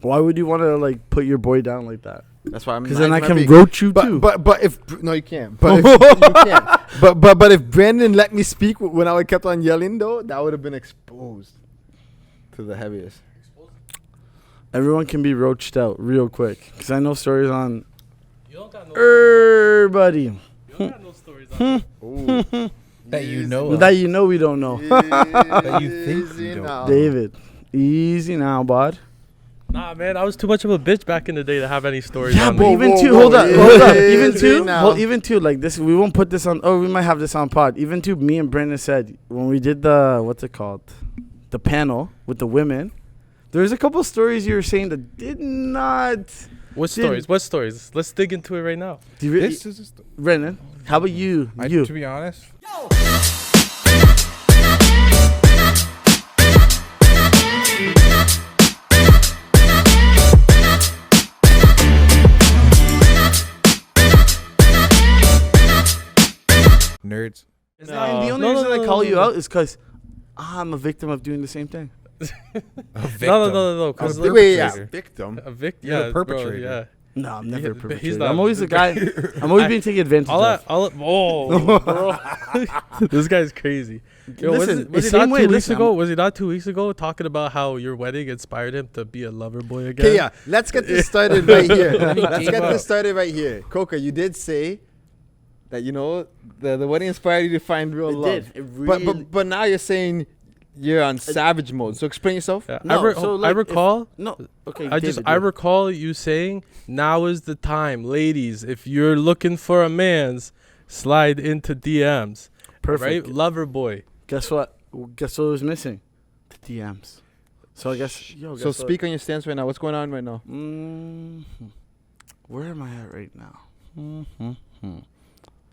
Why would you want to like put your boy down like that? That's why I'm. Because then I can roach you too. But if no, you can't. But if, you can't. But if Brandon let me speak when I kept on yelling though, that would have been exposed to the heaviest. Everyone can be roached out real quick. Because I know stories on. You don't got no everybody. You don't got no stories on that you know. That you know we don't know. That you think you don't. David, easy now, bud. Nah, man, I was too much of a bitch back in the day to have any stories. Yeah, on but me. even two. Hold up. Even two. Like this, we won't put this on. Oh, we might have this on pod. Even two. Me and Brandon said when we did the what's it called, the panel with the women. There's a couple stories you were saying that did not. What stories? What stories? Let's dig into it right now. This is Brandon, how about you? To be honest. Nerds. The only reason I call you out is because I'm a victim of doing the same thing. No. Victim. A victim. You're Yeah, the perpetrator. Bro, yeah. No, I'm never a But perpetrator. he's not. I'm always the guy. I'm always being taken advantage of. Bro. This guy's crazy. Yo, Listen, was he not 2 weeks ago? Was he not 2 weeks ago talking about how your wedding inspired him to be a lover boy again? Okay, yeah. Let's get this started right here. Let's get this started right here. Coca, you did say that the wedding inspired you to find real love. It really But now you're saying you're on savage mode. So explain yourself. Yeah. No, I recall. Okay. I recall you saying, "Now is the time, ladies. If you're looking for a man's, slide into DMs." Perfect. Right, lover boy. Guess what? Guess what was missing? The DMs. So I guess. So speak on your stance right now. What's going on right now? Where am I at right now?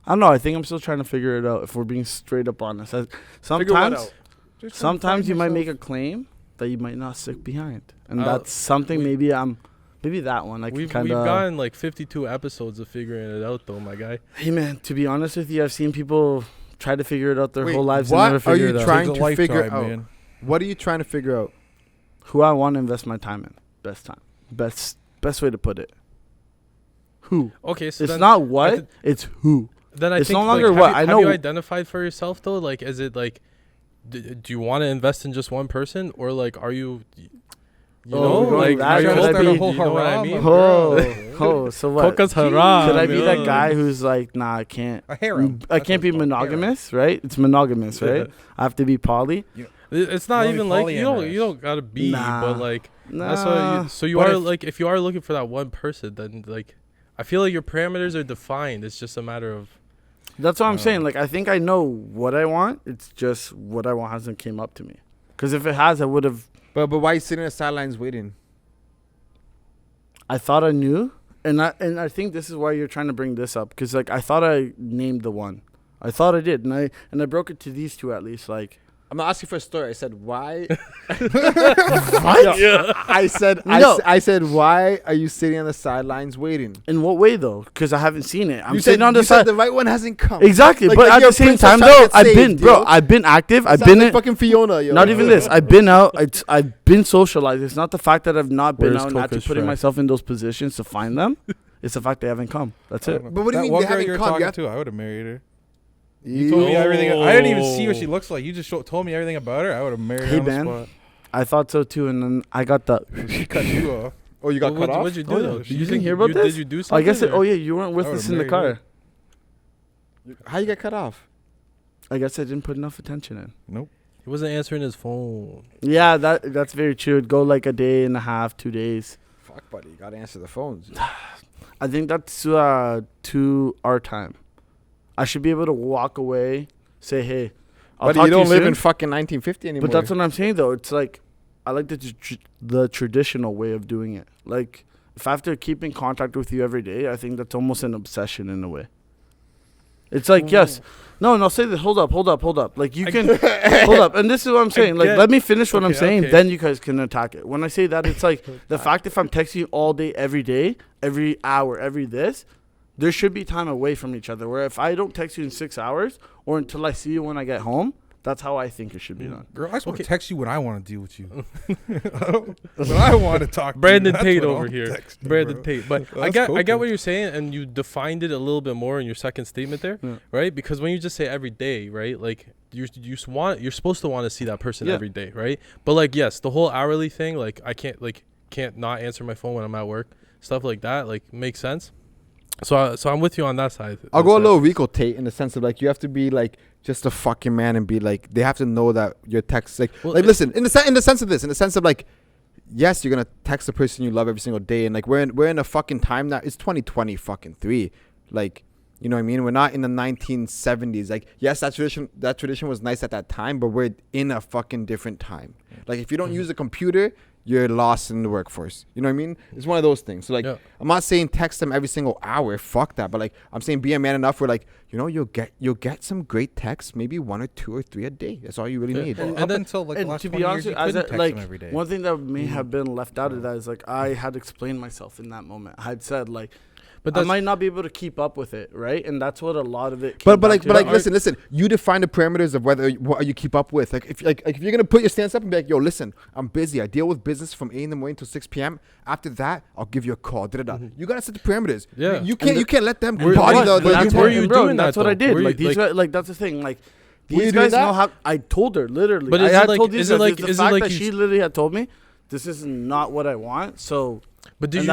I don't know. I think I'm still trying to figure it out. If we're being straight up honest, sometimes you might make a claim that you might not stick behind, and that's something. Maybe that one. I We've can kind of. gotten like 52 episodes of figuring it out, though, my guy. Hey man, to be honest with you, I've seen people try to figure it out their whole lives what and never figure are you it out. trying to figure out? Man. What are you trying to figure out? Who I want to invest my time in. Best way to put it. Who? Okay, so it's not what, it's who. Then I it's think no longer like, what. I know. Have you identified for yourself though? Like, is it like, do you want to invest in just one person, or like, are you? You know, like, are you what I mean? So what? Coca's haram. Could I be that guy who's like, nah, I can't. I can't be monogamous, right? It's monogamous, right? I have to be poly. It's not even like you don't gotta be, but like that's what. So you are like, if you are looking for that one person, then like, I feel like your parameters are defined. It's just a matter of. That's what I'm saying. Like, I think I know what I want. It's just what I want hasn't came up to me. Because if it has, I would have. But why are you sitting on the sidelines waiting? I thought I knew, and I think this is why you're trying to bring this up. Because like I thought I named the one. I thought I did, and I broke it to these two at least. Like. I'm not asking for a story. I said why. What? Yeah. I said no. I said why are you sitting on the sidelines waiting? In what way though? Because I haven't seen it. I'm sitting on the side. The right one hasn't come. Exactly, like, but at the same time though, I've been active. I've been in fucking Fiona. Yo. Not even this. I've been out. I've been socialized. It's not the fact that I've not been out and actually putting myself in those positions to find them. It's the fact they haven't come. That's it. But what do you mean they haven't come? I would have married her. You told me everything. I didn't even see what she looks like. You just told me everything about her. I would have married her on the spot. I thought so too, and then I got the. She cut you off. Oh, you got cut off? What'd you do though? You didn't hear about this? Did you do something? I guess. You weren't with us in the car. How you get cut off? I guess I didn't put enough attention in. Nope. He wasn't answering his phone. Yeah, that's very true. It'd go like a day and a half, 2 days. Fuck, buddy, you gotta answer the phones. I think that's to our time. I should be able to walk away. Say, hey, but you don't live in fucking 1950 anymore. But that's what I'm saying, though. It's like, I like the traditional way of doing it. Like, if I have to keep in contact with you every day, I think that's almost an obsession in a way. It's like, yes. No, say this. Hold up. Like, you can, hold up. And this is what I'm saying. Like, let me finish what I'm saying. Okay. Then you guys can attack it. When I say that, it's like, the fact if I'm texting you all day, every day, every hour, every this, there should be time away from each other. Where if I don't text you in 6 hours or until I see you when I get home, That's how I think it should be done. Girl, I just want to text you when I want to deal with you. When I want to talk to Brandon you. Tate over here. You, Brandon Tate. But I get what you're saying, and you defined it a little bit more in your second statement there, right? Because when you just say every day, right? Like you're supposed to want to see that person every day, right? But like yes, the whole hourly thing, like I can't not answer my phone when I'm at work, stuff like that, like makes sense. So I'm with you on that side. I'll go a little Rico Tate in the sense of like you have to be like just a fucking man and be like they have to know that your text like listen in the sense of this, in the sense of like yes, you're gonna text the person you love every single day, and like we're in a fucking time now. It's 2020 fucking 3, like you know what I mean. We're not in the 1970s. Like yes, that tradition was nice at that time, but we're in a fucking different time. Like if you don't use a computer, you're lost in the workforce. You know what I mean? It's one of those things. So like, I'm not saying text them every single hour. Fuck that. But like, I'm saying be a man enough where like, you know, you'll get some great texts, maybe 1 or 2 or 3 a day. That's all you really need. And up until like the last 20 years, you couldn't text them every day. One thing that may have been left out of that is like I had explained myself in that moment. I had said like, but I might not be able to keep up with it, right? And that's what a lot of it. But listen. You define the parameters of what you keep up with. Like if you're gonna put your stance up and be like, yo, listen, I'm busy. I deal with business from 8 in the morning till 6 p.m. After that, I'll give you a call. You gotta set the parameters. Yeah, you can't let them body the. That's where you doing that. That's what I did. Like these guys, like that's the thing. Like these guys know how. I told her literally. But I told these guys the fact that she literally had told me this is not what I want. So. But did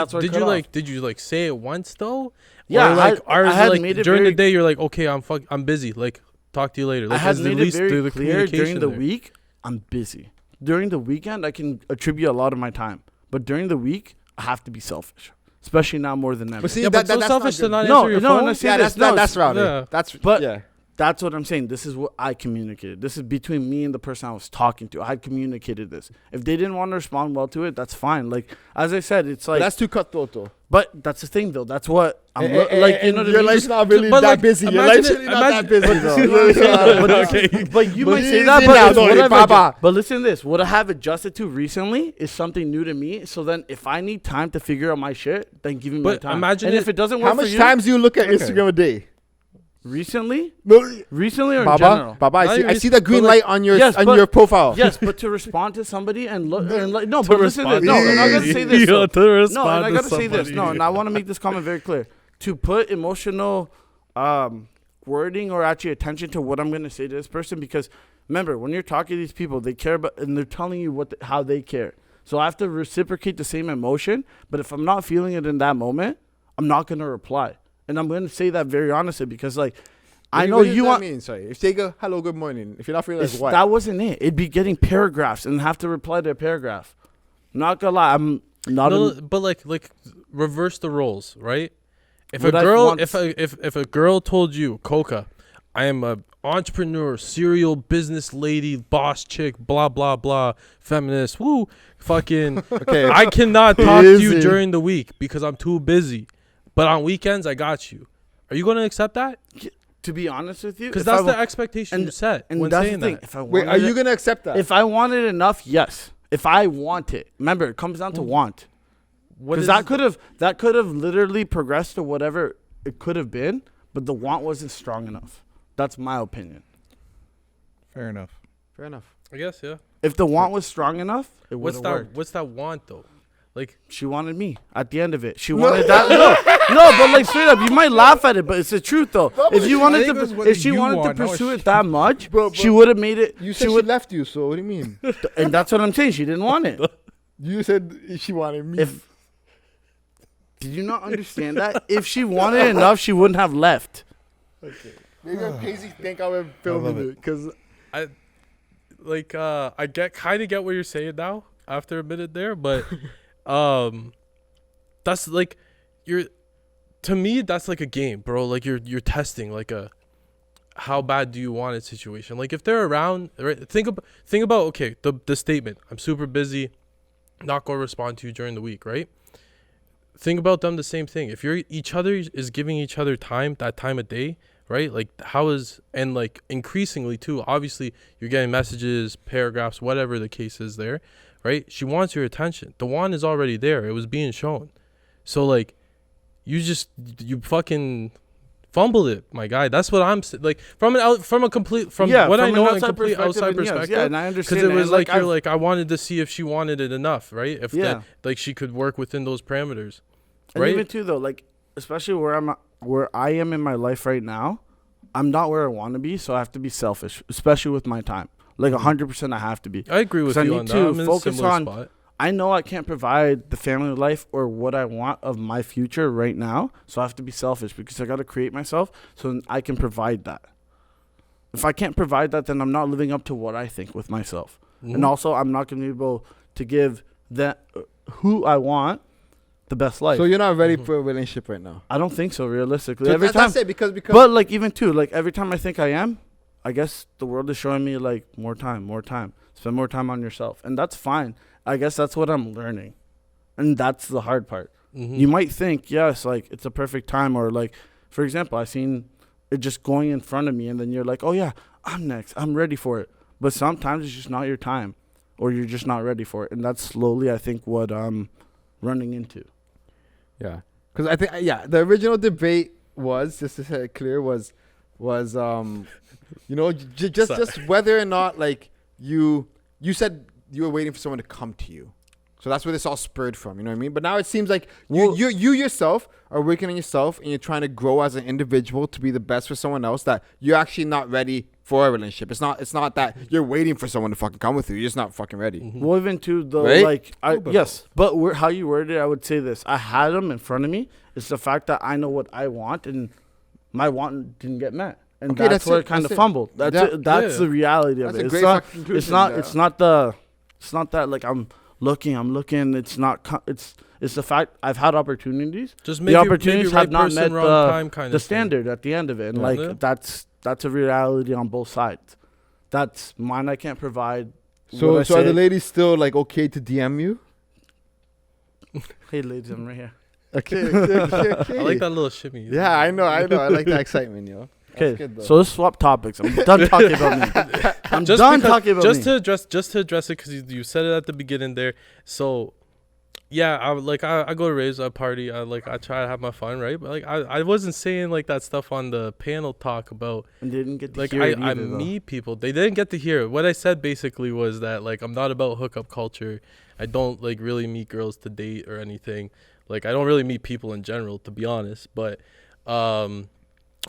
you say it once though? Yeah, or I had made it during the day. You're like, okay, I'm busy. Like, talk to you later. Like, I had made it very clear during the week. I'm busy. During the weekend, I can attribute a lot of my time. But during the week, I have to be selfish, especially now more than ever. But see, that's selfish to not answer your phone. That's rowdy. That's what I'm saying. This is what I communicated. This is between me and the person I was talking to. I had communicated this. If they didn't want to respond well to it, that's fine. Like as I said, it's like that's too cutthroat though. But that's the thing though. That's what I'm like. You know what I mean? Your life's not really that busy. Your life's really not that busy though. But you might say that. But listen to this. What I have adjusted to recently is something new to me. So then, if I need time to figure out my shit, then give me my time. Imagine if it doesn't work. How much times do you look at Instagram a day? Recently or Baba, in general? Baba, I see the green light on your your profile. Yes, but to respond to somebody and look and like no, but listen to this. No, and I gotta say this. No, and I gotta say this. No, and I want to make this comment very clear. To put emotional wording or actually attention to what I'm gonna say to this person, because remember, when you're talking to these people, they care about and they're telling you how they care. So I have to reciprocate the same emotion. But if I'm not feeling it in that moment, I'm not gonna reply. And I'm going to say that very honestly because, like, I know you want. Mean? Sorry, if they go hello, good morning. If you're not feeling like what? That wasn't it. It'd be getting paragraphs and have to reply to a paragraph. Not gonna lie, I'm not. But like reverse the roles, right? If a girl told you, Coca, I am a entrepreneur, serial business lady, boss chick, blah blah blah, feminist, woo, fucking. Okay, I cannot talk to you during the week because I'm too busy. But on weekends, I got you. Are you going to accept that? To be honest with you, because that's the expectation you set when saying that. Wait, are you going to accept that? If I want it enough, yes. If I want it, remember, it comes down to want. Because that could have literally progressed to whatever it could have been, but the want wasn't strong enough. That's my opinion. Fair enough. I guess, yeah. If the want was strong enough, it would have worked. What's that want though? Like she wanted me at the end of it. She wanted that. No, but like straight up, you might laugh at it, but it's the truth though. If she wanted to pursue it that much, she would have made it. You said she left you, so what do you mean? And that's what I'm saying. She didn't want it. You said she wanted me. Did you not understand that? If she wanted enough, she wouldn't have left. Okay. Maybe Casey think I would film it because I kind of get what you're saying now after a minute there, but. That's like to me that's like a game, bro. Like you're testing like a how bad do you want it situation. Like if they're around, right? Think about okay, the statement, I'm super busy, not gonna respond to you during the week, right? Think about them the same thing. If each other is giving each other that time of day, right? Like and like increasingly too, obviously you're getting messages, paragraphs, whatever the case is there. Right? She wants your attention. The want is already there. It was being shown. So like, you fucking fumbled it, my guy. That's what I'm like from what I know, a complete outside perspective. Yeah, and I understand. Because it was like, you're like, I wanted to see if she wanted it enough, right? If Yeah. like she could work within those parameters, and right? even too though, like especially where I am in my life right now, I'm not where I want to be, so I have to be selfish, especially with my time. Like 100%, I have to be. I agree with 'Cause I you need on to that. I'm in a focus similar on- spot. I know I can't provide the family life or what I want of my future right now, so I have to be selfish because I got to create myself so I can provide that. If I can't provide that, then I'm not living up to what I think with myself. Mhm. And also, I'm not going to be able to give that who I want the best life. So you're not ready Mhm. for a relationship right now. I don't think so, realistically. 'Cause Every time, that's it, because but like even too, like every time I think I am, I guess the world is showing me like more time. Spend more time on yourself, and that's fine. I guess that's what I'm learning, and that's the hard part. Mhm. You might think, yes, like it's a perfect time, or like, for example, I seen it just going in front of me, and then you're like, oh yeah, I'm next, I'm ready for it. But sometimes it's just not your time, or you're just not ready for it, and that's slowly, I think, what I'm running into. Yeah, because I think the original debate was, just to say it clear, was you know, just whether or not like you said you were waiting for someone to come to you. So that's where this all spurred from, you know what I mean? But now it seems like you yourself are working on yourself, and you're trying to grow as an individual to be the best for someone else, that you're actually not ready for a relationship. It's not that you're waiting for someone to fucking come with you. You're just not fucking ready. Mhm. Well, even to the Right? yes, but how you worded it, I would say this: I had them in front of me. It's the fact that I know what I want, and my want didn't get met, and Okay, that's where it kind of fumbled. That's Yeah. it. That's Yeah. the reality of That's it. a It's great not. fucking conclusion. It's not. yeah. It's not that like I'm looking. It's not. It's the fact I've had opportunities. Just The maybe opportunities right have not person, met wrong time kind the of thing. standard at the end of it, and Yeah. like Yeah. that's a reality on both sides. That's mine. I can't provide. So what I so are the say- ladies still like okay to DM you? Hey, ladies, I'm right here. Okay. I like that little shimmy. Yeah, I know. I like that excitement, yo. That's Okay, good, though. so let's swap topics. I'm done talking about me. I'm Just done because- talking about just me. to address it, because you said it at the beginning there. So yeah, I go to raves, I party, I try to have my fun, right? But like I wasn't saying like that stuff on the panel talk about And they didn't get to like hear it I either, though. meet people. They didn't get to hear it. What I said basically was that like I'm not about hookup culture. I don't like really meet girls to date or anything. Like I don't really meet people in general, to be honest. But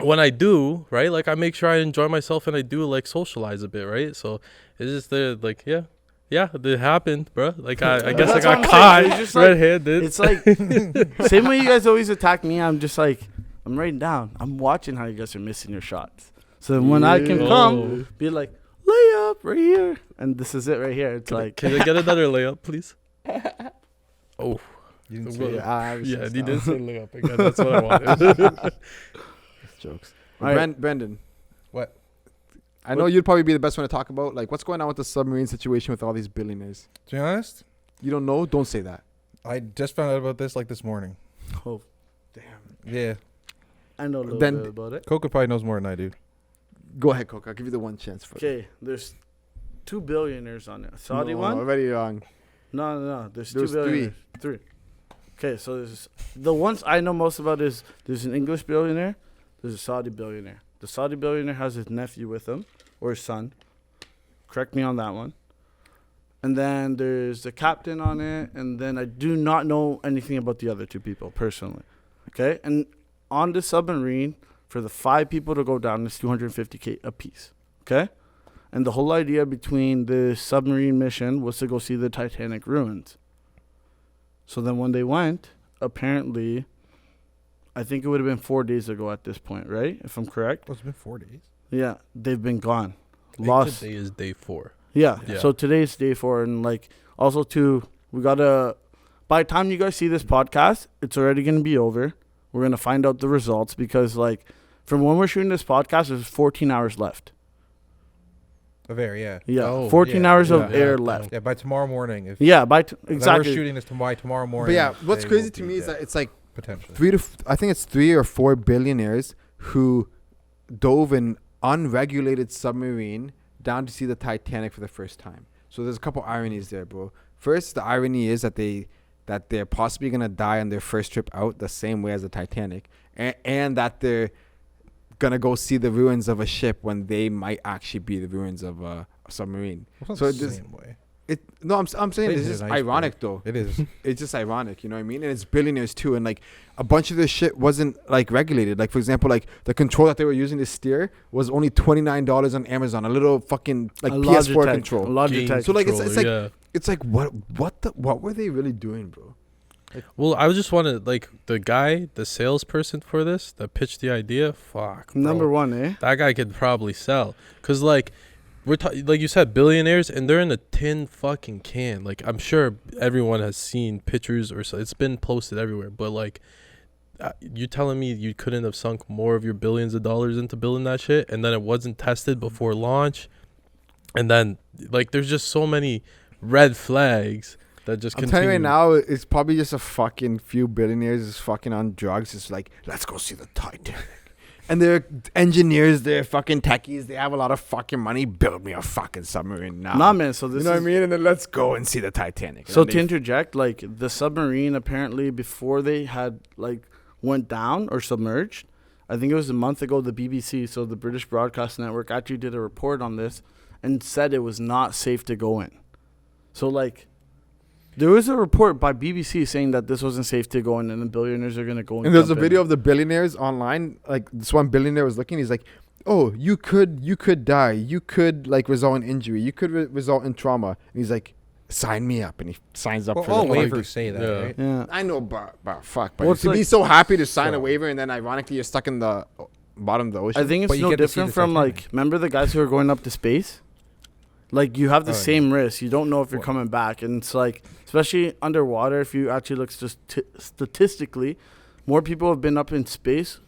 when I do, right, like I make sure I enjoy myself and I do like socialize a bit, right? So it's just like yeah, it happened, bro. Like I guess I That's got what I'm caught saying. It's just like- red-handed. It's like same way you guys always attack me. I'm just like I'm writing down. I'm watching how you guys are missing your shots. So then when I can Oh. come, be like layup right here, and this is it right here. It's like Can I get another layup, please? Oh, You didn't So say what- it. I was yeah, just, he did say layup again. That's what I wanted. jokes. All right. Brendan. What? I know you'd probably be the best one to talk about. Like, what's going on with the submarine situation with all these billionaires? To be honest, You don't know? Don't say that. I just found out about this like this morning. oh, Yeah, I know a little Then- bit about it. Coco probably knows more than I do. Go ahead, Coke. I'll give you the one chance. For Okay, there's 2 billionaires on it. Saudi no, one? Already wrong. No. There's There 2 was billionaires. Three. Okay, so there's the ones I know most about is there's an English billionaire, there's a Saudi billionaire. The Saudi billionaire has his nephew with him or his son. Correct me on that one. And then there's the captain on it, and then I do not know anything about the other 2 people personally. Okay, and on the submarine, for the 5 people to go down, it's $250K a piece. Okay, and the whole idea between the submarine mission was to go see the Titanic ruins. So then when they went, apparently, I think it would have been 4 days ago at this point, right? If I'm correct. Oh, it's been 4 days. Yeah, they've been gone. Like, Lost. today is day 4. Yeah. Yeah. So today's day 4, and like also too, we gotta. By the time you guys see this podcast, it's already gonna be over. We're gonna find out the results because like, from when we're shooting this podcast, there's 14 hours left. Of air, yeah. Yeah, Oh, 14 yeah, hours of yeah, air yeah. left. Yeah, by tomorrow morning. If Yeah, that exactly. we're shooting this by tomorrow But morning. yeah, what's they crazy will to be me is dead, that it's like potentially. I think it's 3 or 4 billionaires who dove an unregulated submarine down to see the Titanic for the first time. So there's a couple ironies there, bro. First, the irony is that they're possibly gonna die on their first trip out the same way as the Titanic, and that gonna go see the ruins of a ship when they might actually be the ruins of a submarine. Well, So it's not it the just- same way. I'm saying It it's is just an iceberg. ironic though. It is. It's just ironic, you know what I mean? And it's billionaires too, and like a bunch of this shit wasn't like regulated. Like for example, like the control that they were using to steer was only $29 on Amazon. A little fucking like A PS4 Logitech, control. a Logitech. Game So, like, it's controller, like- It's like what were they really doing, bro? Well, I just wanted like the salesperson for this that pitched the idea. Fuck, bro. Number one, eh? That guy could probably sell, cause like like you said, billionaires, and they're in a tin fucking can. Like I'm sure everyone has seen pictures or so. It's been posted everywhere. But like, you telling me you couldn't have sunk more of your billions of dollars into building that shit, and then it wasn't tested before launch, and then like there's just so many red flags that just I'm continue. telling you right now, it's probably just a fucking few billionaires is fucking on drugs. It's like, let's go see the Titanic. And they're engineers, they're fucking techies, they have a lot of fucking money. Build me a fucking submarine now. Nah, man. So this you know is, what I mean? And then let's go and see the Titanic. So And to they- interject, like the submarine apparently before they had like went down or submerged, I think it was a month ago, the BBC, so the British Broadcast Network, actually did a report on this and said it was not safe to go in. So like there was a report by BBC saying that this wasn't safe to go in and the billionaires are gonna go in. And there's a jump in. video of the billionaires online. Like this one billionaire was looking. He's like, "Oh, you could die. You could like result in injury. You could result in trauma." And he's like, "Sign me up." And he signs up Well, for all the fucking- waivers say that, Yeah. right? Yeah. I know, but fuck. But Well, it's to be like- so happy to sign a So- waiver and then ironically you're stuck in the bottom of the ocean. I think But it's you no get to see different the from Titanic. like remember the guys who are going up to space? Like you have the Oh, same risk. You don't know if you're Well- coming back, and it's like especially underwater. If you actually look statistically, more people have been up in space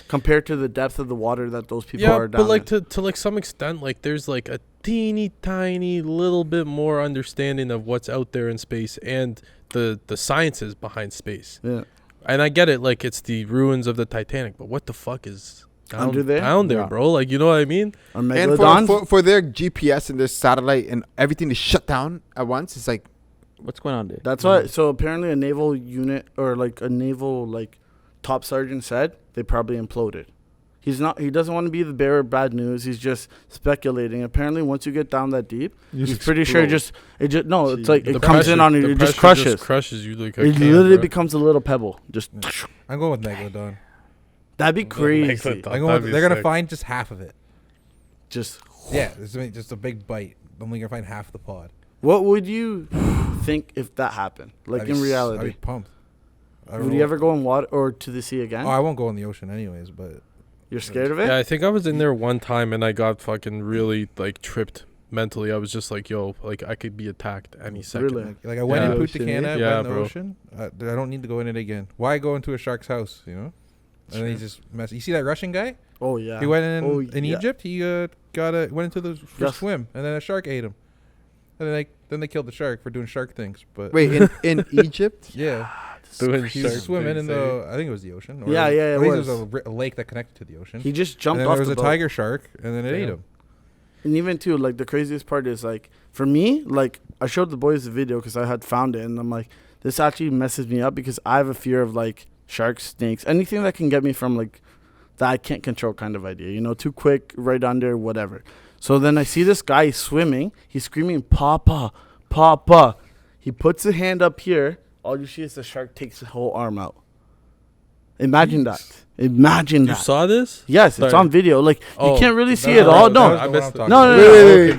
compared to the depth of the water that those people Yeah, are down. but like in. to like some extent, like there's like a teeny tiny little bit more understanding of what's out there in space and the sciences behind space. Yeah. And I get it, like it's the ruins of the Titanic, but what the fuck is Under there? Down there, Yeah. bro. Like you know what I mean? Or and megalodons. for their GPS and their satellite and everything to shut down at once, it's like, what's going on there? That's why. So apparently, a naval unit or like a naval like top sergeant said they probably imploded. He's not. He doesn't want to be the bearer of bad news. He's just speculating. Apparently, once you get down that deep, he's pretty sure it's like The it comes in on you. the It just pressure crushes. crushes you like a It can, literally bro. becomes a little pebble. Just I'm going with Megalodon. that'd be crazy. Megalodon. I'm going That'd with, be they're gonna sick. find just half of it. Just Yeah, just a big bite. I'm only gonna find half the pod. what would you think if that happened? Like I'd in be I'd be reality, pumped. I don't would know. you ever go in water or to the sea again? Oh, I won't go in the ocean anyways. But You're scared of it? Yeah, I think I was in there one time and I got fucking really like tripped mentally. I was just like, yo, like I could be attacked any second. Really? like I went Yeah. in Ocean, Punta Cana, yeah, went in the bro. ocean. I don't need to go in it again. Why go into a shark's house? You know. And then he just mess. You see that Russian guy? Oh yeah. He went in yeah. Egypt. He went into the for Yes. swim, and then a shark ate him. And then they killed the shark for doing shark things. But Wait, in Egypt? yeah, Doing he was shark swimming in things, eh? the I think it was the ocean. Yeah, yeah, it At least was. it was a lake that connected to the ocean. He just and jumped then off there was the a boat. tiger shark, and then it ate Damn. him. And even too, like the craziest part is like for me, like I showed the boys the video because I had found it, and I'm like, this actually messes me up because I have a fear of like sharks, snakes, anything that can get me from like that I can't control kind of idea. You know, too quick, right under, whatever. So then I see this guy swimming. He's screaming, "Papa, Papa!" He puts a hand up here. All you see is the shark takes his whole arm out. Imagine that. Imagine You that. saw this? Yes, it's Sorry. on video. Like you Oh, can't really see no, it all. that No, was I the one missed I'm it. talking No, no, about. no, no. Okay,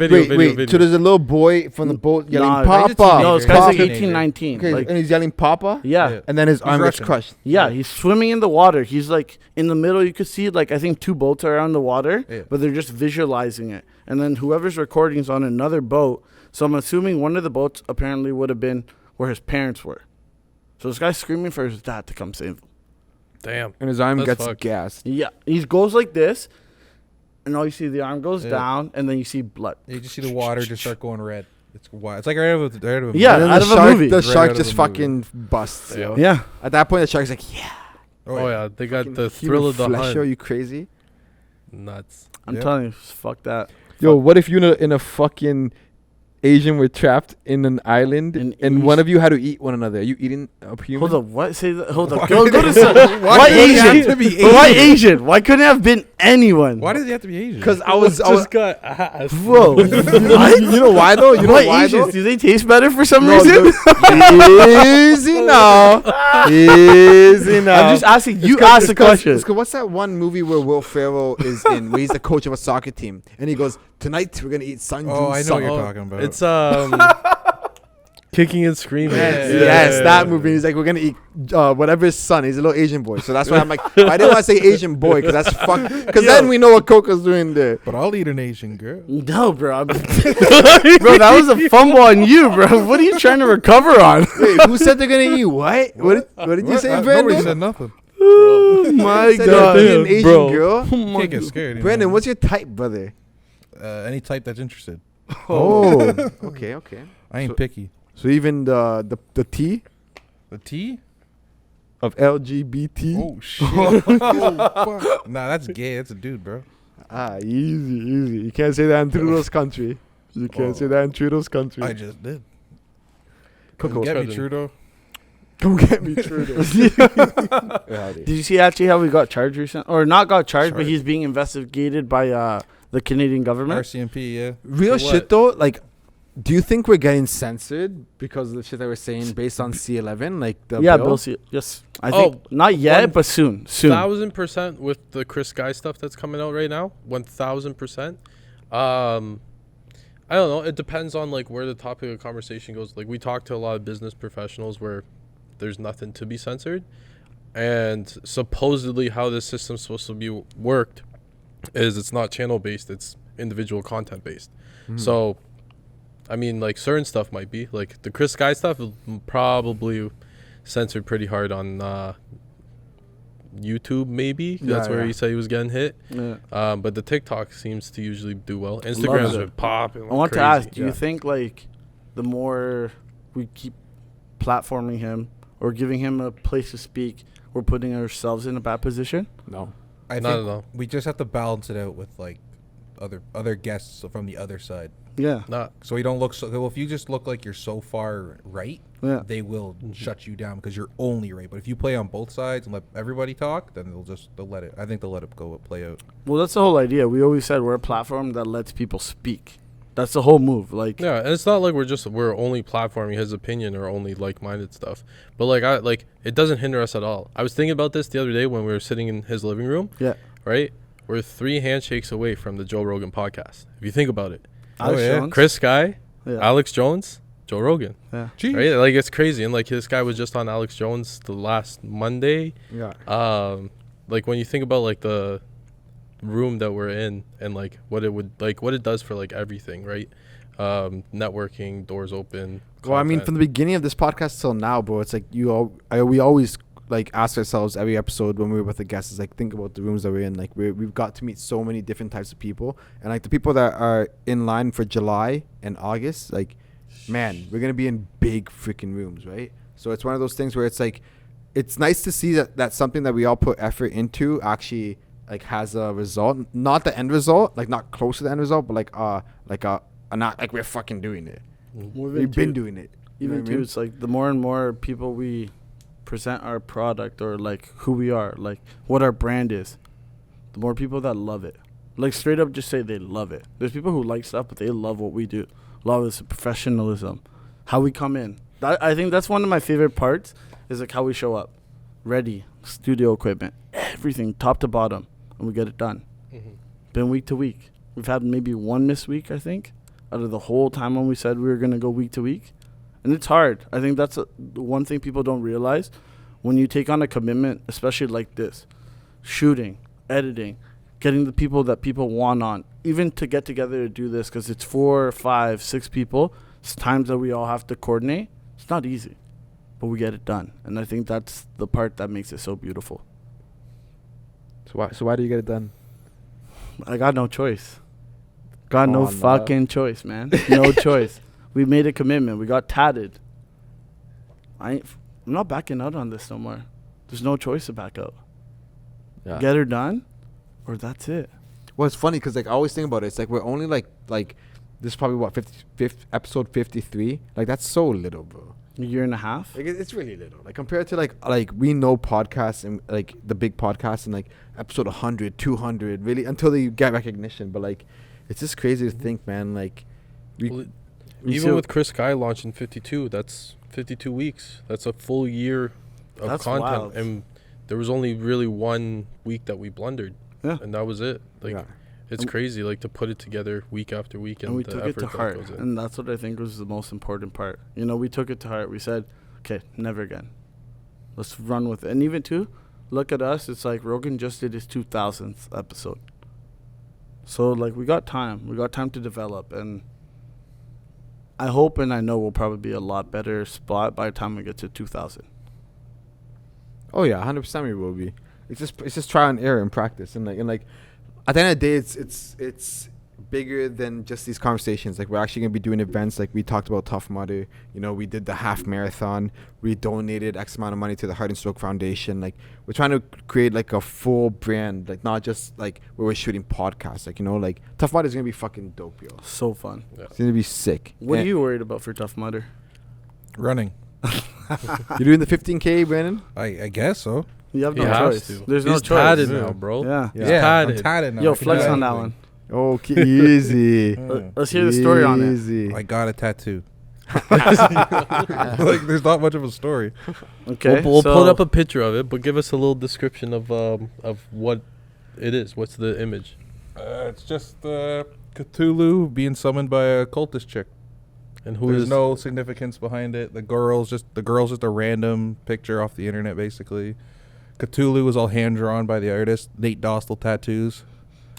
video. So there's a little boy from the boat yelling, Nah, Papa. no, this Papa. guy's like Teenager. 18, 19. Okay, Like, and he's yelling, Papa? yeah. Yeah. And then his He's arm gets Russian. crushed. Yeah, he's swimming in the water. He's like in the middle. You could see like I think two boats are on the water, Yeah. but they're just visualizing it. And then whoever's recording is on another boat. So I'm assuming one of the boats apparently would have been where his parents were. So this guy's screaming for his dad to come save him. Damn. And his arm That's gets fucked. gassed. Yeah, he goes like this, and all you see the arm goes Yeah. down, and then you see blood. You just see the water just start going red. It's wild. It's like right out of a Yeah, And then out the of a shark, movie. the Right shark out of just a movie. fucking busts. Yeah. Yo. Yeah, At that point, the shark's like, yeah. Oh yeah, they got Fucking the human thrill of the flesh, hunt. yo, you crazy? Nuts. I'm Yeah. telling you, fuck that. Yo, what if you're in a fucking Asian were trapped in an island, In and one of you had to eat one another. Are you eating a human? Hold on, what? Say that. Hold on. Why Go did to it- some. why Why did it have Asian? to be Why Asian? Asian? Why couldn't it have been anyone? Why does he have to be Asian? Because I was. got ass. Whoa. You know why though? You know Why why Asians? though? Do they taste better for some No, reason? easy now. Easy now. I'm just asking. You It's 'cause- ask the it's 'cause- question. it's 'cause what's that one movie where Will Ferrell is in, where he's the coach of a soccer team, and he goes, "Tonight we're gonna eat Sun Oh, I know Sun." what you're talking about. It's kicking and screaming. Yes, that movie. He's like, we're gonna eat whatever his son. He's a little Asian boy, so that's why I'm like, I didn't want to say Asian boy because that's fuck. Because then we know what Coco's doing there. But I'll eat an Asian girl. No, bro. Bro, that was a fumble on you, bro. What are you trying to recover on? Wait, who said they're gonna eat what? What did you say, Nobody Brandon? said nothing. Oh my Said god. they're eating an Asian bro. girl. Can't get scared. you Brandon, know. what's your type, brother? Any type that's interested? Oh, okay. I ain't So- picky. So even the T The T? of LGBT. Oh shit! Oh, fuck. Nah, that's gay. That's a dude, bro. Easy. You can't say that in Trudeau's country. You can't say that in Trudeau's country. I just did. Coco, Get me, Cousin. Trudeau. come get me, Trudeau. Did you see actually how we got charged recently? Or not got charged, but Charged. he's being investigated by the Canadian government? RCMP, yeah. Real For shit what? though, like, do you think we're getting censored because of the shit that we're saying based on C11? Like the Yeah, bill? Bill C. Yes. I Oh, think not yet, one but soon. Soon. 1,000% with the Chris Guy stuff that's coming out right now. 1,000%. I don't know. It depends on like where the topic of conversation goes. Like we talk to a lot of business professionals where there's nothing to be censored, and supposedly how this system's supposed to be worked is it's not channel based. It's individual content based. So, I mean, like certain stuff might be like the Chris Guy stuff is probably censored pretty hard on YouTube. Maybe that's where yeah. he said he was getting hit. Yeah. But the TikTok seems to usually do well. Loves Instagram's it. been popping. I want crazy. to ask, do Yeah. you think like the more we keep platforming him or giving him a place to speak, we're putting ourselves in a bad position? No. I Not think at all. we just have to balance it out with like other guests from the other side. Yeah. So we don't look so. Well, if you just look like you're so far right, Yeah. they will shut you down because you're only right. But if you play on both sides and let everybody talk, then they'll let it. I think they'll let it go play out. Well, that's the whole idea. We always said we're a platform that lets people speak. That's the whole move. Like, Yeah, and it's not like we're only platforming his opinion or only like-minded stuff. But like it doesn't hinder us at all. I was thinking about this the other day when we were sitting in his living room. Yeah. Right? We're 3 handshakes away from the Joe Rogan podcast. If you think about it. Alex yeah. Jones. Chris Guy, Yeah. Alex Jones, Joe Rogan. Yeah. Jeez. Right? Like it's crazy. And like this guy was just on Alex Jones the last Monday. Yeah. Like when you think about like the room that we're in and like what it does for like everything, right? Networking, doors open. Well, I mean, content. from the beginning of this podcast till now, bro, it's like we always like ask ourselves every episode when we're with the guests, is like think about the rooms that we're in. Like we've got to meet so many different types of people, and like the people that are in line for July and August, like, man, we're gonna be in big freaking rooms, right? So it's one of those things where it's like, it's nice to see that something that we all put effort into actually like has a result, not the end result, like not close to the end result, but not like we're fucking doing it. We've been doing it. You know Even what I too, mean? it's like the more and more people we present our product or like who we are, like what our brand is, the more people that love it. Like straight up just say they love it. There's people who like stuff, but they love what we do. Love is professionalism, how we come in. I think that's one of my favorite parts is like how we show up. Ready, studio equipment, everything top to bottom, and we get it done. Been week to week. We've had maybe one missed week, I think, out of the whole time when we said we were going to go week to week. And it's hard. I think that's the one thing people don't realize. When you take on a commitment, especially like this, shooting, editing, getting the people that people want on, even to get together to do this, because it's 4, 5, 6 people, it's times that we all have to coordinate. It's not easy, but we get it done. And I think that's the part that makes it so beautiful. So why do you get it done? I got no choice. Got no Oh, no. fucking choice, man. No choice. We made a commitment. We got tatted. I'm not backing out on this no more. There's no choice to back out. Yeah. Get her done, or that's it. Well, it's funny because like I always think about it. It's like we're only like this is probably what episode 53. Like that's so little, bro. A year and a half. Like it's really little. Like compared to like we know podcasts and like the big podcasts and like episode 100, 200, really until they get recognition. But like, it's just crazy to think, man. Like, even with Chris Guy launching 52, that's 52 weeks. That's a full year of That's content, wild. and there was only really 1 week that we blundered, and that was it. Like, it's crazy, like to put it together week after week, and we the took it effort to that heart, goes in. and that's what I think was the most important part. You know, we took it to heart. We said, okay, never again. Let's run with it. And even too, look at us. It's like Rogan just did his 2000th episode. So like we got time. We got time to develop, and I hope and I know we'll probably be a lot better spot by the time we get to 2000. Oh yeah, 100% we will be. It's just trial and error and practice, and like at the end of the day, it's bigger than just these conversations. Like we're actually gonna be doing events. Like we talked about Tough Mudder. You know, we did the half marathon. We donated X amount of money to the Heart and Stroke Foundation. Like we're trying to create like a full brand. Like not just like where we're shooting podcasts. Like, you know, like Tough Mudder is gonna be fucking dope, yo. So fun. Yeah. It's gonna be sick. What are you worried about for Tough Mudder? Running. You're doing the 15K, Brandon? I guess so. You have no He has choice. to. There's He's no choice. tatted now, bro. Yeah. He's I'm tatted. tatted now. Yo, I can flex do on that anything. one. Okay, easy. Let's hear the story on it. Easy. I got a tattoo. Like, there's not much of a story. Okay. We'll so put up a picture of it, but give us a little description of what it is. What's the image? It's just Cthulhu being summoned by a cultist chick. And who There's is no significance behind it. The girl's just a random picture off the internet, basically. Cthulhu was all hand drawn by the artist Nate Dostal Tattoos.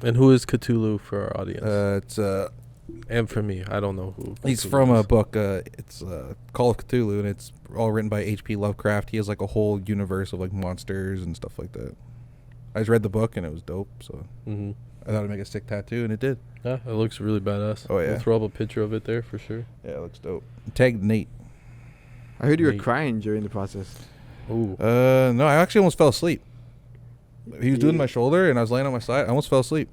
And who is Cthulhu for our audience? It's And for me, I don't know who. he's Cthulhu from is. a book. It's Call of Cthulhu, and it's all written by H.P. Lovecraft. He has like a whole universe of like monsters and stuff like that. I just read the book and it was dope, so Mhm. I thought I'd make a sick tattoo, and it did. Yeah, it looks really badass. Oh, yeah. We'll throw up a picture of it there for sure. Yeah, it looks dope. Tagged Nate. I heard you were Nate. crying during the process. Ooh. No, I actually almost fell asleep. He was doing my shoulder, and I was laying on my side. I almost fell asleep.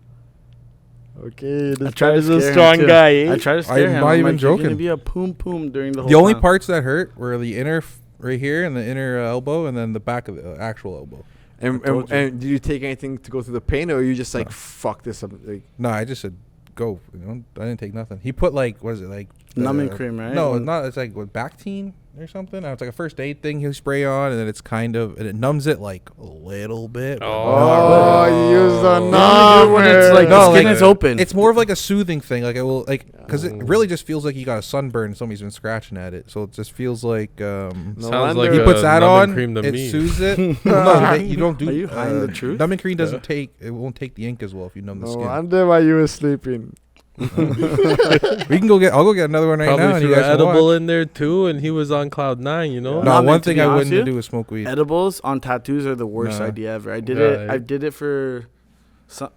Okay, I tried to scare him too. I tried to scare I'm him. not I'm even like, you're gonna joking. be a poom poom during the whole The only time. parts that hurt were the inner right here and the inner elbow, and then the back of the actual elbow. And, I told you. and did you take anything to go through the pain, or are you just like, fuck this up? Like, No, I just said go. You know, I didn't take nothing. He put like, what is it like? Numbing cream, right? No, it's not. It's like what, Bactine or something. It's like a first aid thing he'll spray on, and then it's kind of, and it numbs it like a little bit. but oh, not really. you use the You only do it when it's like No, the skin like, is open. It's more of like a soothing thing. Like it will like, because it really just feels like you got a sunburn and somebody's been scratching at it. So it just feels like Sounds wonder. like he a puts that numbing on, cream to it me. soothes it. No, you don't do. Are you hiding the truth? Numbing cream doesn't take. It won't take the ink as well if you numb the no skin. wonder why you were sleeping. We can go get. I'll go get another one right Probably now. And you threw an guys can edible watch. in there too, and he was on cloud 9. You know. No, Nah, man, one to thing be I honest wouldn't with do is smoke weed. Edibles on tattoos are the worst Nah. idea ever. I did Yeah, it. I eh? did it for,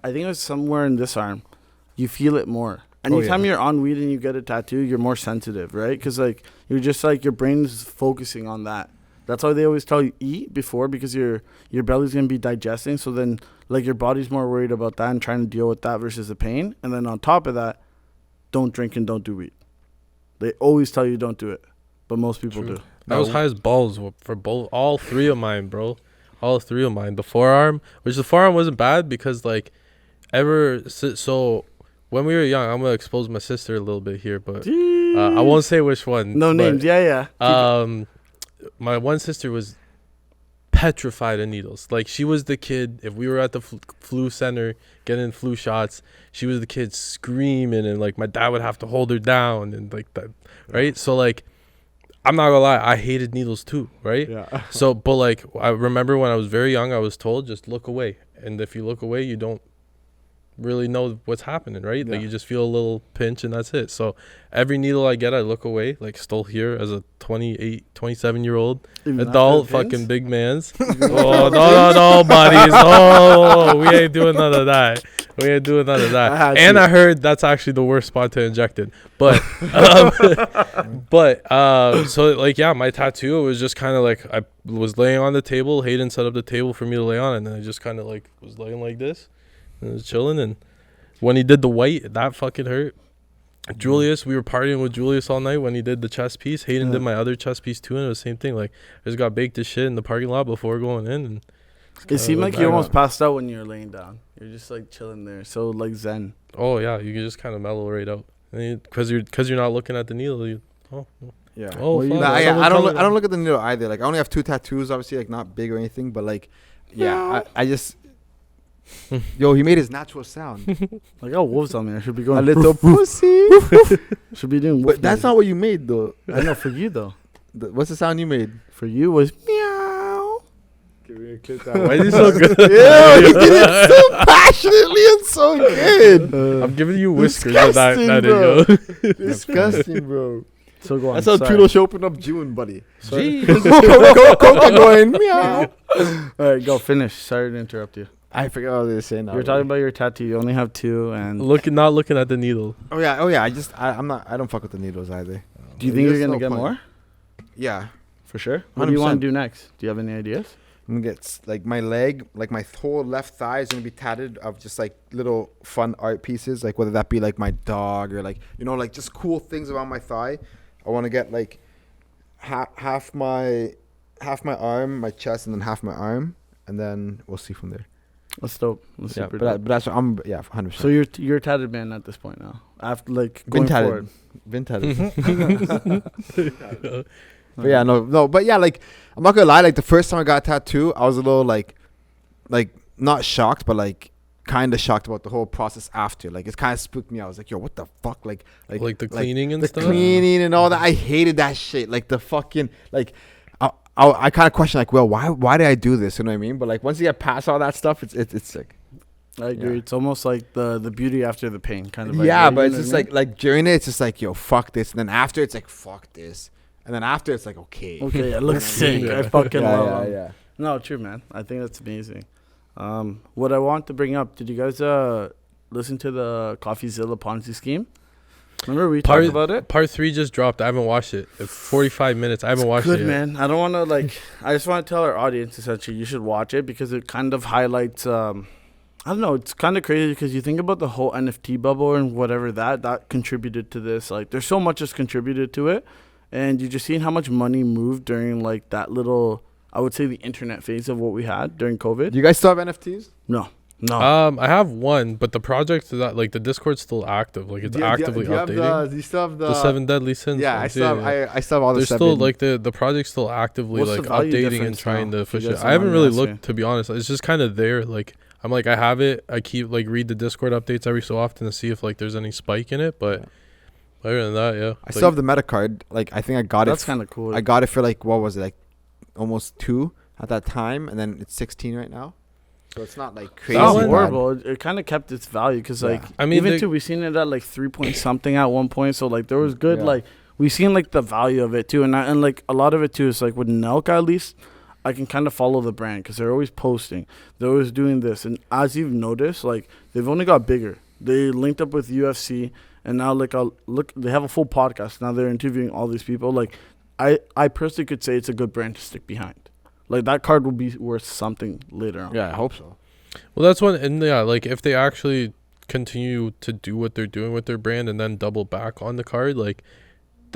I think it was somewhere in this arm. You feel it more. Oh, Anytime yeah. you're on weed and you get a tattoo, you're more sensitive, right? Because like you're just like your brain is focusing on that. That's why they always tell you eat before, because your belly's gonna be digesting. So then like your body's more worried about that and trying to deal with that versus the pain. And then on top of that, don't drink and don't do weed. They always tell you don't do it, but most people True. do. I was high as balls for all three of mine, bro. All three of mine. The forearm wasn't bad because like so when we were young, I'm gonna expose my sister a little bit here, but I won't say which one. No but, names. Yeah. My one sister was petrified of needles. Like she was the kid. If we were at the flu center getting flu shots, she was the kid screaming, and like my dad would have to hold her down and like that, right? So like, I'm not gonna lie, I hated needles too, right? Yeah. So, but like, I remember when I was very young, I was told just look away, and if you look away, you don't really know what's happening, right? Like Yeah. you just feel a little pinch and that's it. So every needle I get, I look away, like still here as a 27-year-old adult fucking big man's. Oh, no, buddies. Oh, we ain't doing none of that. And I heard that's actually the worst spot to inject it. But, so like, yeah, my tattoo, it was just kind of like, I was laying on the table. Hayden set up the table for me to lay on, and then I just kind of like was laying like this and was chilling. And when he did the white, that fucking hurt. Julius, we were partying with Julius all night when he did the chess piece. Hayden Yeah. did my other chess piece too, and it was the same thing. Like, I just got baked as shit in the parking lot before going in. And It seemed like bad. you almost passed out when you were laying down. You're just like chilling there, so like zen. oh yeah, you can just kind of mellow right out. Because you're not looking at the needle. Yeah. Oh, Well, you- fuck, Nah, that's yeah, what I don't I'm look. I telling don't look at the needle either. Like I only have 2 tattoos, obviously, like not big or anything, but like, yeah, I just. Yo, he made his natural sound. Like, oh, wolves on me. I should be going. A little pussy. Should be doing. Wolf But that's noise. not what you made though. I know for you though. What's the sound you made? For you was meow. you. Why is he so good? Yeah, he did it so passionately and so good. I'm giving you whiskers of that disgusting, video. Disgusting, bro. So go on. That's how sorry. Trudeau should open up June, buddy. Sorry. Coca going meow. All right, go finish. Sorry to interrupt you. I forgot what they were saying now. You're talking about your tattoo. You only have 2, and Not looking at the needle. Oh yeah. I'm not. I don't fuck with the needles either. do you think There's you're gonna no get point. more? Yeah. For sure. What do you 100%. want to do next? Do you have any ideas? I'm gonna get like my leg, like my whole left thigh is gonna be tatted of just like little fun art pieces, like whether that be like my dog or like like just cool things around my thigh. I want to get like half my arm, my chest, and then half my arm, and then we'll see from there. That's dope. That's Yeah, super but dope. that's what I'm 100%. So you're a tatted man at this point now. After like Been going tatted. forward. Been tatted. But yeah, no, but yeah, like I'm not gonna lie, like the first time I got a tattoo, I was a little like not shocked, but like kind of shocked about the whole process after. Like it kind of spooked me. I was like, yo, what the fuck, like Like the cleaning and the stuff. cleaning and all that. I hated that shit. Like the fucking like. I kind of question like, well, why did I do this? You know what I mean? But like once you get past all that stuff, it's sick. I agree. Yeah. It's almost like the beauty after the pain kind of. Yeah, idea, but you it's know just what I mean? like during it, it's just like, yo, fuck this, and then after it's like, fuck this, and then after it's like, okay. Okay, it looks sick. Yeah. I fucking love yeah, 'em. yeah. No, true, man. I think that's amazing. What I want to bring up, did you guys listen to the CoffeeZilla Ponzi scheme? Remember we talked about it? Part 3 just dropped. I haven't watched it. It's 45 minutes. I haven't watched Good, it yet. man. I don't want to I just want to tell our audience essentially you should watch it because it kind of highlights I don't know, it's kind of crazy because you think about the whole NFT bubble and whatever that contributed to this. Like there's so much that's contributed to it, and you just seen how much money moved during like that little, I would say, the internet phase of what we had during COVID. Do you guys still have NFTs? No. I have one, but the project is that like the Discord's still active. Like it's actively updating. Do you still have The 7 Deadly Sins. Yeah, I ones, still have. I still have all the There's 7. still like the project's still actively What's like the value updating and difference trying now, to if you push guys it. don't I haven't mind me really asking? looked, to be honest. It's just kind of there. Like I'm like I have it. I keep like read the Discord updates every so often to see if like there's any spike in it. But other than that, yeah. I still have the meta card. Like I think I got That's it. kind of cool. I got it for like what was it, like almost 2 at that time, and then it's 16 right now. So it's not like crazy. That's one- horrible. It kind of kept its value because Yeah. like I mean, even they- too we seen it at like 3 point something at one point. So like there was good Yeah. like we seen like the value of it too, and like a lot of it too is like with Nelka at least. I can kind of follow the brand because they're always posting. They're always doing this. And as you've noticed, like, they've only got bigger. They linked up with UFC, and now, like, they have a full podcast. Now they're interviewing all these people. Like, I personally could say it's a good brand to stick behind. Like, that card will be worth something later on. Yeah, I hope so. Well, that's one, and yeah, like if they actually continue to do what they're doing with their brand and then double back on the card, like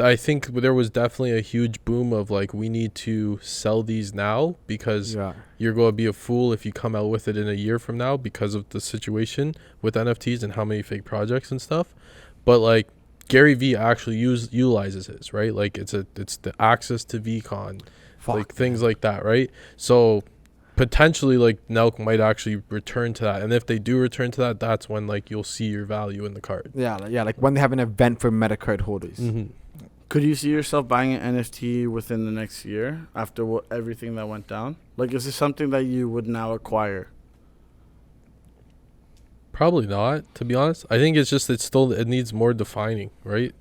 I think there was definitely a huge boom of like we need to sell these now because you're going to be a fool if you come out with it in a year from now because of the situation with NFTs and how many fake projects and stuff. But like Gary V actually utilizes his, right? Like it's the access to VCon, like things like that, right? So potentially like Nelk might actually return to that, and if they do return to that, that's when like you'll see your value in the card. Yeah, like when they have an event for meta card holders. Mm-hmm. Could you see yourself buying an NFT within the next year after everything that went down? Like, is this something that you would now acquire? Probably not, to be honest. I think it's just it needs more defining, right?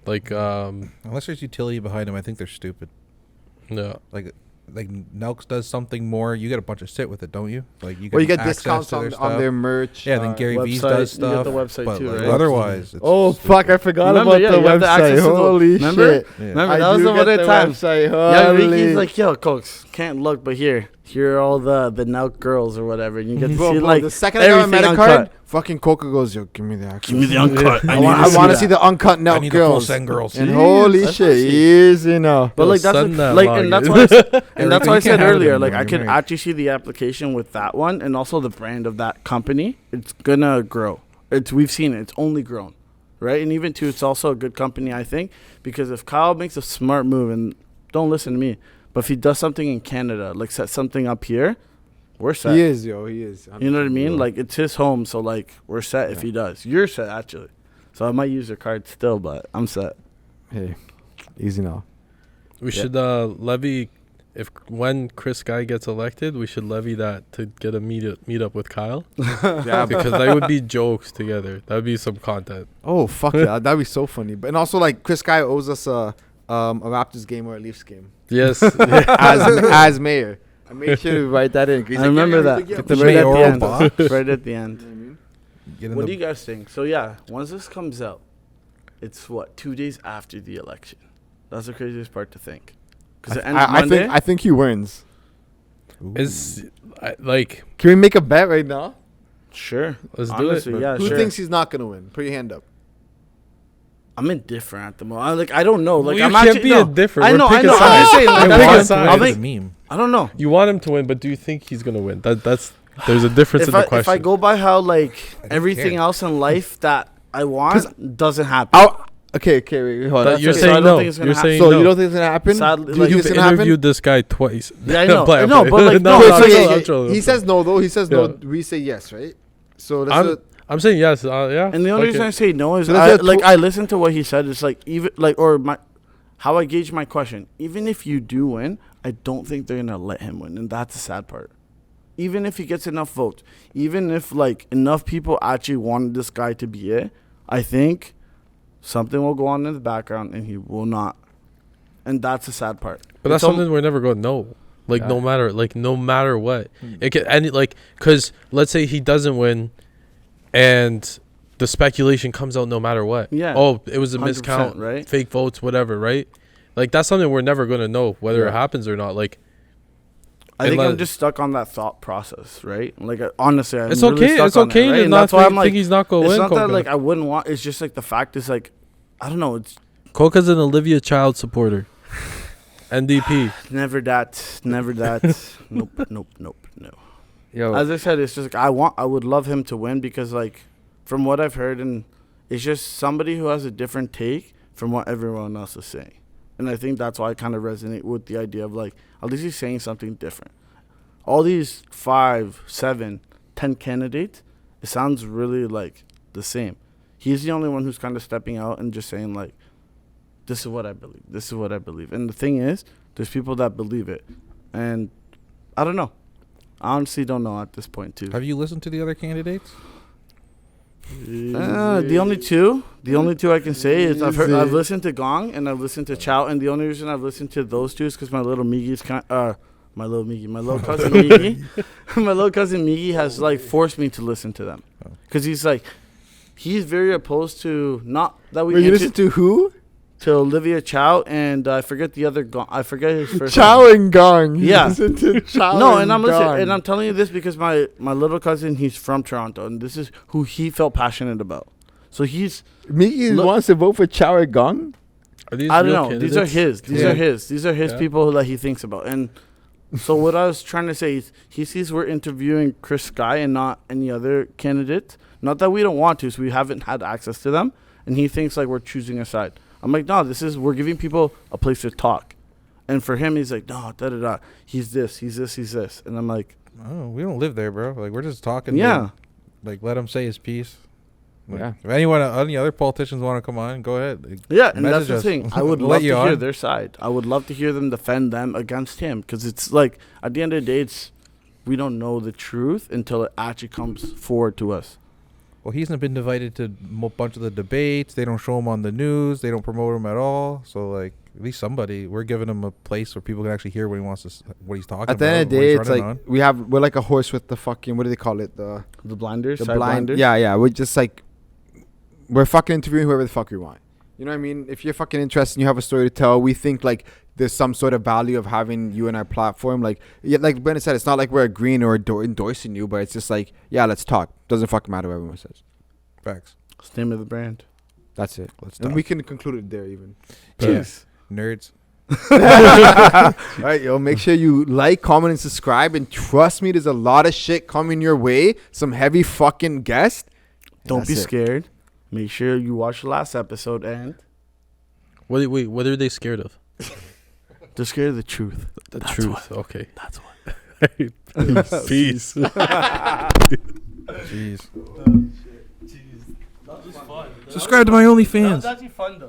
Like Unless there's utility behind them, I think they're stupid. no. Like like Nelks does something more, you get a bunch of sit with it, don't you? Like you Well, you get access discounts to on, their stuff. on their merch. Yeah, then Gary Vee website, does you get stuff. the website but too, like, right? otherwise, it's Oh fuck! I forgot Remember, about yeah, the you have the website. access to the- Holy remember? shit! Yeah. Remember, that was do the one get at the time. website. Yeah, Holy. Ricky's like, yo, Cokes, can't look, but here are all the Nelk girls or whatever, and you get to Bro, see bro, like the second I got my everything meta card, uncut. fucking Coca goes, yo, give me the access. Give me the uncut. I want to see the uncut I Nelk need the full girls. send girls. And holy That's shit, pussy. easy now. But Yo, like that's send what, that like, and that's login. why I said, and Eric, that's you why I can't said have it earlier, like anymore, I you're could married. actually see the application with that one, and also the brand of that company. It's gonna grow. We've seen it. It's only grown, right? And even too, it's also a good company, I think, because if Kyle makes a smart move, and don't listen to me, but if he does something in Canada, like set something up here, we're set. He is, yo, he is. You know what I mean? Yo. Like it's his home, so like we're set if Yeah. he does. You're set actually. So I might use your card still, but I'm set. Hey, easy now. We Yeah. should levy when Chris Guy gets elected. We should levy that to get a meet up with Kyle. Yeah, Because they would be jokes together. That would be some content. Oh fuck yeah, that'd be so funny. But and also like Chris Guy owes us a Raptors game or a Leafs game Yes. as mayor. I made sure to write that in. He's I like, remember yeah, that. he's like, Right yeah, at the mayoral end. box. Right at the end. you know what I mean? Get in What the- do you guys think? So yeah, once this comes out, it's what 2 days after the election. That's the craziest part to think. Because it ends Monday. I think he wins. Ooh. Like, Can we make a bet right now? Sure. let's Honestly, do it. yeah, Who sure. thinks he's not gonna win? Put your hand up. I'm indifferent at the moment. I don't know. Like Well, you I'm can't actually be no. indifferent. I We're know. picking I'm sides. just saying. Like, We're that's picking what- sides. I'll It's make- a meme. I don't know. You want him to win, but do you think he's gonna win? There's a difference in the If question. I go by how like don't everything care. else in life that I want doesn't happen. Okay, wait, hold on. That you're okay, so I saying don't no. think it's gonna You're happen. saying So no. you don't think it's gonna happen? Sadly, Do you like, think You've it's gonna interviewed happen? this guy twice. Yeah, I know. Play, I know, play. but like No, no. Wait, I'm so trolling, yeah, I'm trolling, he I'm says no though. He says no. Yeah. We say yes, right? So that's I'm saying yes. Yeah. And the only fuck reason it. I say no is So that's I listened to what he said. It's like even like or my how I gauge my question. Even if you do win, I don't think they're gonna let him win, and that's the sad part. Even if he gets enough votes, even if like enough people actually wanted this guy to be it, I think something will go on in the background and he will not. And that's the sad part. But that's It's something we're never going to know. Like Yeah. no matter what, it can and like because let's say he doesn't win, and the speculation comes out no matter what. Yeah. Oh, it was a 100%, miscount, right? fake votes, whatever, right? Like that's something we're never going to know whether Yeah. it happens or not. Like I think I'm unless- just stuck on that thought process, right? Like honestly, I'm it's really okay. stuck It's on okay it, right? to And not that's why I'm think like, he's not going to it's win. not that Coca. like I wouldn't want. It's just like the fact is like, I don't know. It's Coca's an Olivia Child supporter. NDP. never that. Nope. No. yo. As I said, it's just like I would love him to win because like from what I've heard, and it's just somebody who has a different take from what everyone else is saying. And I think that's why I kind of resonate with the idea of like at least he's saying something different. All these 5, 7, 10 candidates, it sounds really like the same. He's the only one who's kind of stepping out and just saying like, this is what I believe. This is what I believe. And the thing is, there's people that believe it. And I don't know. I honestly don't know at this point too. Have you listened to the other candidates? The only two I can say is I've listened to Gong and I've listened to Chow, and the only reason I've listened to those two is because my little cousin Miggy, my little cousin Miggy has like forced me to listen to them because he's very opposed to not that we Wait, you listen to who? to Olivia Chow and I forget the other Gong. I forget his first Chow name. and Gong. You Yeah. listen to Chow No, and I'm listening, Gong. and I'm telling you this because my little cousin, he's from Toronto, and this is who he felt passionate about. So he's Mickey Look- wants to vote for Chow and Gong. Are these I don't real know. These are candidates? his. These are his Yeah. people that he thinks about. And so what I was trying to say is he sees we're interviewing Chris Sky and not any other candidate. Not that we don't want to, so we haven't had access to them. And he thinks like we're choosing a side. I'm like, no, we're giving people a place to talk. And for him, he's like, no, da-da-da. He's this. And I'm like, Oh, we don't live there, bro. Like we're just talking. yeah. Like let him say his piece. Like, Yeah. If any other politicians want to come on, go ahead. Like, Yeah, and that's message the us. thing. I would We'll love let to you hear on. their side. I would love to hear them defend them against him because it's like at the end of the day, we don't know the truth until it actually comes forward to us. Well, he's not been invited to a bunch of the debates. They don't show him on the news. They don't promote him at all. So like, At least somebody. We're giving him a place where people can actually hear what he wants to, what he's talking about. At the end of the what day, he's it's running like on. we're like a horse with the fucking, what do they call it? The blinders, the side blinders. Yeah. We're just like, we're fucking interviewing whoever the fuck we want. You know what I mean? If you're fucking interested and you have a story to tell, we think like there's some sort of value of having you in our platform. Like, yeah, like Brendan said, it's not like we're agreeing or endorsing you, but it's just like, yeah, let's talk. Doesn't fucking matter what everyone says. Facts. It's the name of the brand. That's it. Let's And talk. we can conclude it there even. Peace. Nerds. All right, yo, make sure you like, comment, and subscribe. And trust me, there's a lot of shit coming your way. Some heavy fucking guests. Don't be scared. Make sure you watch the last episode and Wait, what are they scared of? they're scared of the truth. The That's truth. what. Okay. That's what. Peace. Jeez. That was fun. Subscribe to my OnlyFans. That was actually fun though.